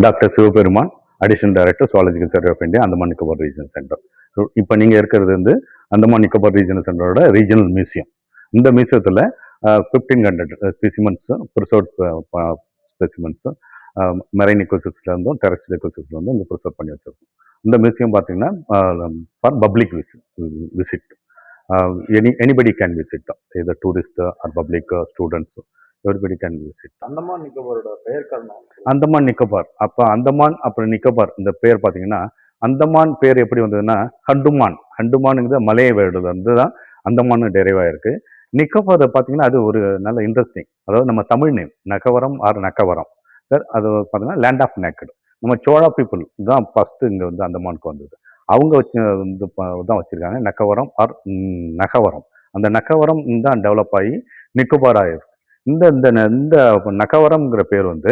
Doctor Sivaperuman, additional director zoological survey of India, Andaman Nicobar regional centre. இப்போ நீங்கள் இருக்கிறது வந்து Andaman Nicobar regional சென்டரோட regional museum. இந்த மியூசியத்தில் 1500 ஸ்பெசிமென்ஸு, ப்ரிசர்வ் ஸ்பெசிமென்ஸு, மெரைன் இக்கோசிஸ்டம்லேருந்தும் டெரஸ்ட்ரியல் இக்கோசிஸ்டம்லேருந்து இங்கே ப்ரிசர்வ் பண்ணி வச்சுருக்கோம். இந்த மியூசியம் பார்த்தீங்கன்னா for public visit. Anybody can visit, either tourist or public, students, everybody can visit. Andaman நிக்கோபாரோட பெயர் காரணம் அந்தமான் நிக்கோபார், அப்போ அந்தமான் அப்புறம் நிக்கோபார் இந்த பேர் பார்த்தீங்கன்னா, அந்தமான் பேர் எப்படி வந்ததுன்னா ஹண்டுமானுங்கிறது மலைய வேர்டுல இருந்து தான் அந்தமான் டெரைவ் ஆயிருக்கு. நிக்கோபார் பார்த்தீங்கன்னா அது ஒரு நல்ல இன்ட்ரெஸ்டிங், அதாவது நம்ம தமிழ் நேம் நகவரம் ஆர் நக்கவரம் சார், அது பார்த்தீங்கன்னா லேண்ட் ஆஃப் நேக்கட். நம்ம சோழா பீப்புள் தான் ஃபஸ்ட்டு இங்கே வந்து அந்தமானுக்கு வந்தது. அவங்க வச்சு வந்து தான் வச்சுருக்காங்க நக்கவரம் ஆர் நகவரம். அந்த நக்கவரம் தான் டெவலப் ஆகி நிக்கோபார் ஆயிருக்கு. இந்த இந்த இந்த நக்கவரம்ங்கிற பேர் வந்து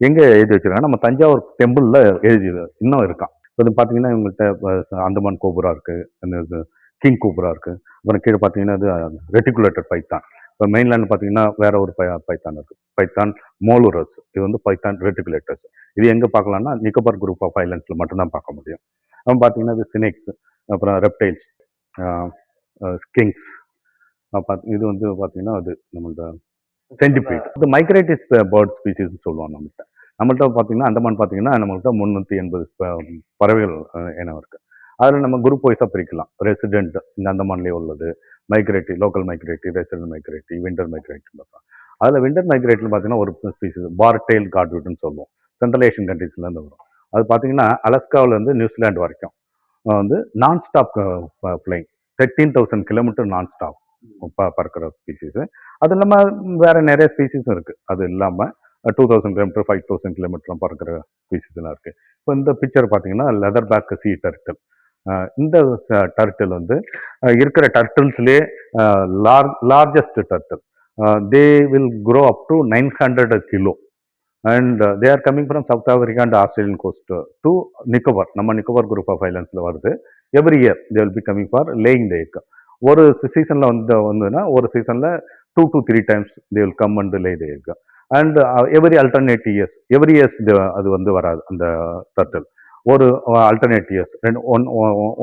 எங்கே எழுதி வச்சிருக்காங்க, நம்ம தஞ்சாவூர் டெம்பிளில் எழுதி இன்னும் இருக்கான். இப்போ பார்த்தீங்கன்னா இவங்கள்ட்ட அந்தமான் கோபுரா இருக்குது, கிங் கோபுரா இருக்குது. அப்புறம் கீழே பார்த்தீங்கன்னா அது ரெட்டிகுலேட்டட் பைத்தான். இப்போ மெயின்லேண்ட் பார்த்தீங்கன்னா வேற ஒரு பைத்தான் இருக்குது, பைத்தான் மோலுரஸ். இது வந்து பைத்தான் ரெட்டிகுலேட்டர்ஸ். இது எங்கே பார்க்கலாம்னா நிக்கோபார் குரூப் ஆஃப் ஐலண்ட்ஸில் மட்டும்தான் பார்க்க முடியும். அப்புறம் பார்த்தீங்கன்னா இது சினேக்ஸ், அப்புறம் ரெப்டைல்ஸ், ஸ்கிங்ஸ். இது வந்து பார்த்தீங்கன்னா அது நம்மள்ட்ட சென்டிபீட். இது மைக்ரேட்டிவ் பேர்ட் ஸ்பீசிஸ் சொல்லுவோம். நம்மள்ட்ட பார்த்தீங்கன்னா அந்தமான் பார்த்தீங்கன்னா நம்மள்ட்ட 380 பறவைகள் இனம் இருக்குது. அதில் நம்ம குரூப் வைஸாக பிரிக்கலாம். ரெசிடென்ட் இந்த அந்தமான்லேயே உள்ளது, migrative, local migrative, resident migrative, winter migrative பார்க்கலாம். அதில் விண்டர் மைக்ரேட்டிவ் பார்த்தீங்கன்னா ஒரு ஸ்பீசிஸ் பார்டெயில் காட்வுட்னு சொல்லுவோம், சென்ட்ரல் ஏஷியன் கண்ட்ரீஸ்லேருந்து வரும். அது பார்த்தீங்கன்னா அலாஸ்காவிலேருந்து நியூசிலாந்து வரைக்கும் வந்து நான் ஸ்டாப் ஃப்ளைங், 13,000 கிலோமீட்டர் நான் ஸ்டாப் பறக்கிற ஸ்பீசிஸு. அது இல்லாமல் வேறு நிறைய ஸ்பீசிஸும் இருக்குது. அது இல்லாமல் 2000 கிலோமீட்டர், 5000 கிலோமீட்டர்லாம் பறக்கிற ஸ்பீசிஸ்லாம் இருக்குது. இப்போ இந்த பிக்சர் பார்த்தீங்கன்னா லெதர் பேக் சி டர்ட்டில். இந்த டர்ட்டில் வந்து இருக்கிற டர்ட்டில்ஸ்லேயே largest turtle. They will grow up to 900 kilo. And they are coming from South Africa and Australian coast to Nicobar. நம்ம நிக்கோபார் குரூப் ஆஃப் ஐலண்ட்ஸில் வருது. Every year they will be coming for laying the egg. ஒரு சீசனில் வந்ததுன்னா ஒரு சீசனில் 2 to 3 times they will come and lay the egg. And every alternate years, every years அது வந்து வராது அந்த டர்ட்டில். ஒரு அல்டர்னேட் இயர்ஸ்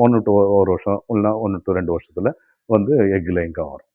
ஒன்று டு ஒரு வருஷம் இல்லை 1 to 2 வருஷத்தில் வந்து எக் லேயிங்காக வரும்.